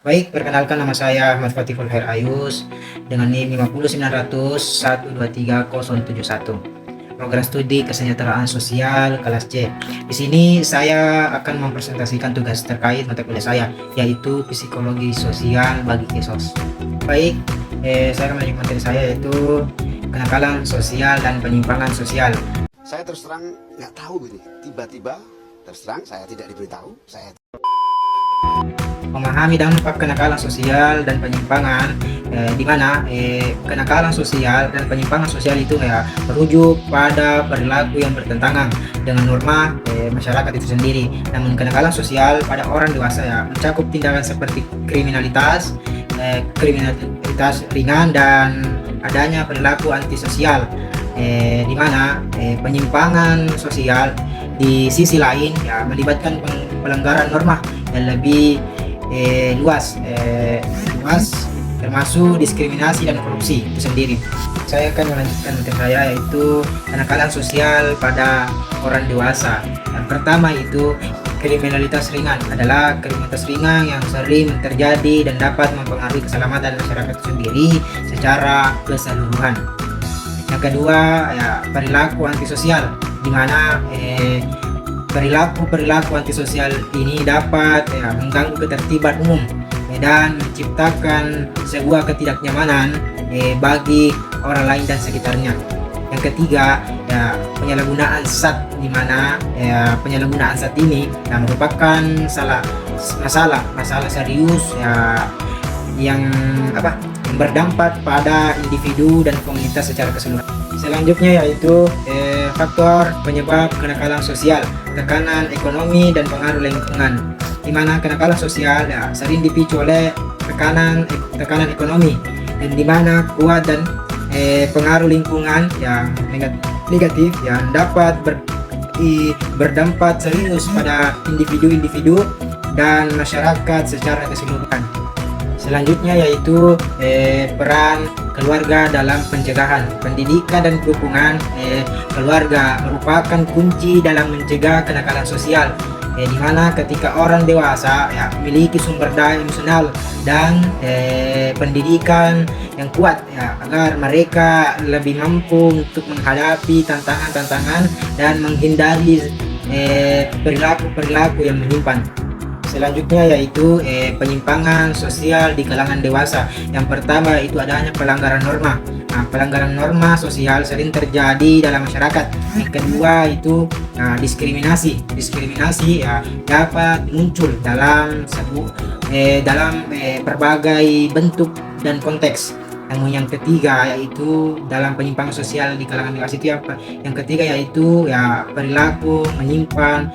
Baik, perkenalkan nama saya Ahmad Fatiful Khair Ayus dengan NIM 50900123071. Program studi Kesejahteraan Sosial kelas C. Di sini saya akan mempresentasikan tugas terkait mata kuliah saya, yaitu Psikologi Sosial bagi Kisos. Baik, saya akan melanjutkan materi saya yaitu kenakalan sosial dan penyimpangan sosial. Saya terus terang nggak tahu ini. Tiba-tiba terus terang saya tidak diberitahu. Saya Memahami dampak kenakalan sosial dan penyimpangan, di mana kenakalan sosial dan penyimpangan sosial itu merujuk pada perilaku yang bertentangan dengan norma masyarakat itu sendiri. Namun kenakalan sosial pada orang dewasa mencakup tindakan seperti kriminalitas ringan dan adanya perilaku antisosial, di mana penyimpangan sosial di sisi lain melibatkan pelanggaran norma yang lebih luas, termasuk diskriminasi dan korupsi itu sendiri. Saya akan melanjutkan materi saya yaitu kenakalan sosial pada orang dewasa. Yang pertama itu kriminalitas ringan adalah kriminalitas ringan yang sering terjadi dan dapat mempengaruhi keselamatan masyarakat sendiri secara keseluruhan. Yang kedua perilaku antisosial, di mana perilaku antisosial ini dapat mengganggu ketertiban umum dan menciptakan sebuah ketidaknyamanan bagi orang lain dan sekitarnya. Yang ketiga penyalahgunaan SAT, di mana penyalahgunaan SAT ini merupakan masalah serius yang berdampak pada individu dan komunitas secara keseluruhan. Selanjutnya yaitu faktor penyebab kenakalan sosial, tekanan ekonomi dan pengaruh lingkungan, di mana kenakalan sosial sering dipicu oleh tekanan ekonomi, dan di mana kuat dan pengaruh lingkungan yang negatif yang dapat berdampak serius pada individu dan masyarakat secara keseluruhan. Selanjutnya yaitu peran keluarga dalam pencegahan, pendidikan dan dukungan keluarga merupakan kunci dalam mencegah kenakalan sosial, di mana ketika orang dewasa memiliki sumber daya emosional dan pendidikan yang kuat agar mereka lebih mampu untuk menghadapi tantangan-tantangan dan menghindari perilaku yang menyimpang. Selanjutnya yaitu penyimpangan sosial di kalangan dewasa. Yang pertama itu adanya pelanggaran norma. Pelanggaran norma sosial sering terjadi dalam masyarakat. Yang kedua itu diskriminasi. Diskriminasi dapat muncul dalam berbagai bentuk dan konteks. Namun yang ketiga yaitu dalam penyimpangan sosial di kalangan dewasa itu yang ketiga yaitu perilaku menyimpan,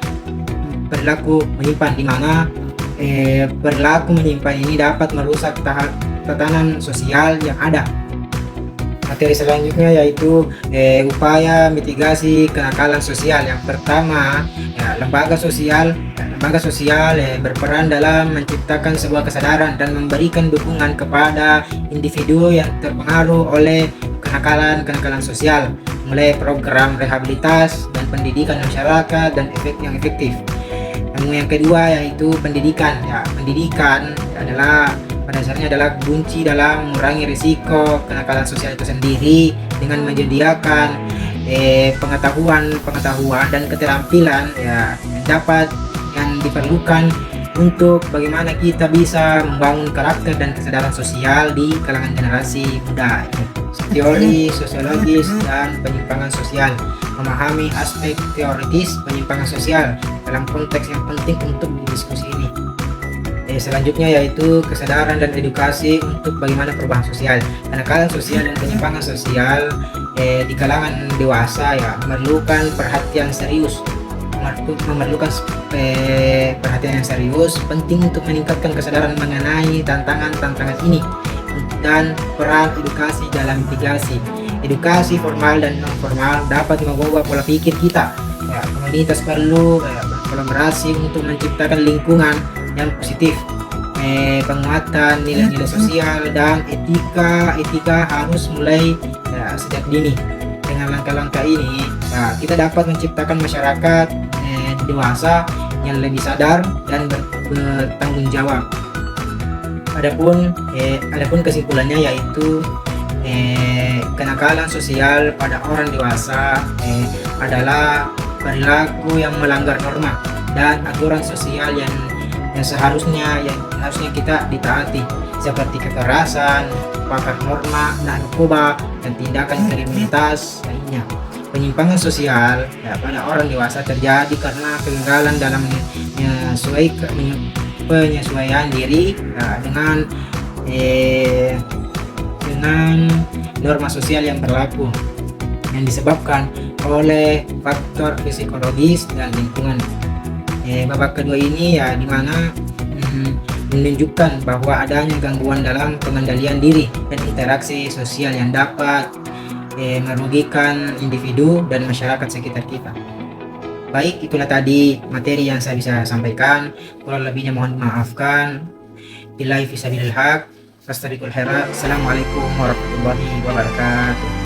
di mana perilaku menyimpan ini dapat merusak tatanan sosial yang ada. Materi selanjutnya yaitu upaya mitigasi kenakalan sosial. Yang pertama lembaga sosial berperan dalam menciptakan sebuah kesadaran dan memberikan dukungan kepada individu yang terpengaruh oleh kenakalan sosial, mulai program rehabilitas dan pendidikan masyarakat dan yang efektif. Yang kedua yaitu pendidikan. Pendidikan pada dasarnya adalah kunci dalam mengurangi risiko kenakalan sosial itu sendiri dengan menyediakan pengetahuan dan keterampilan yang diperlukan untuk bagaimana kita bisa membangun karakter dan kesadaran sosial di kalangan generasi muda. Teori sosiologis dan penyimpangan sosial, memahami aspek teoritis penyimpangan sosial dalam konteks yang penting untuk diskusi ini. Selanjutnya yaitu kesadaran dan edukasi untuk bagaimana perubahan sosial. Kenakalan sosial dan penyimpangan sosial di kalangan dewasa memerlukan perhatian yang serius, penting untuk meningkatkan kesadaran mengenai tantangan ini dan peran edukasi dalam mitigasi. Edukasi formal dan non formal dapat mengubah pola pikir kita. Komunitas perlu berkolaborasi untuk menciptakan lingkungan yang positif. Penguatan nilai-nilai sosial dan etika harus mulai sejak dini. Dengan langkah-langkah ini kita dapat menciptakan masyarakat dewasa yang lebih sadar dan bertanggung jawab. Adapun kesimpulannya yaitu kenakalan sosial pada orang dewasa adalah perilaku yang melanggar norma dan aturan sosial yang seharusnya kita ditaati, seperti kekerasan, pakar norma, narkoba, dan tindakan kriminalitas lainnya. Penyimpangan sosial pada orang dewasa terjadi karena kegagalan dalam penyesuaian diri dengan norma sosial yang berlaku, yang disebabkan oleh faktor psikologis dan lingkungan. Babak kedua ini dimana menunjukkan bahwa adanya gangguan dalam pengendalian diri dan interaksi sosial yang dapat merugikan individu dan masyarakat sekitar kita. Baik, itulah tadi materi yang saya bisa sampaikan. Kurang lebihnya mohon dimaafkan. Billahi fisabilil haq. Assalamualaikum warahmatullahi wabarakatuh.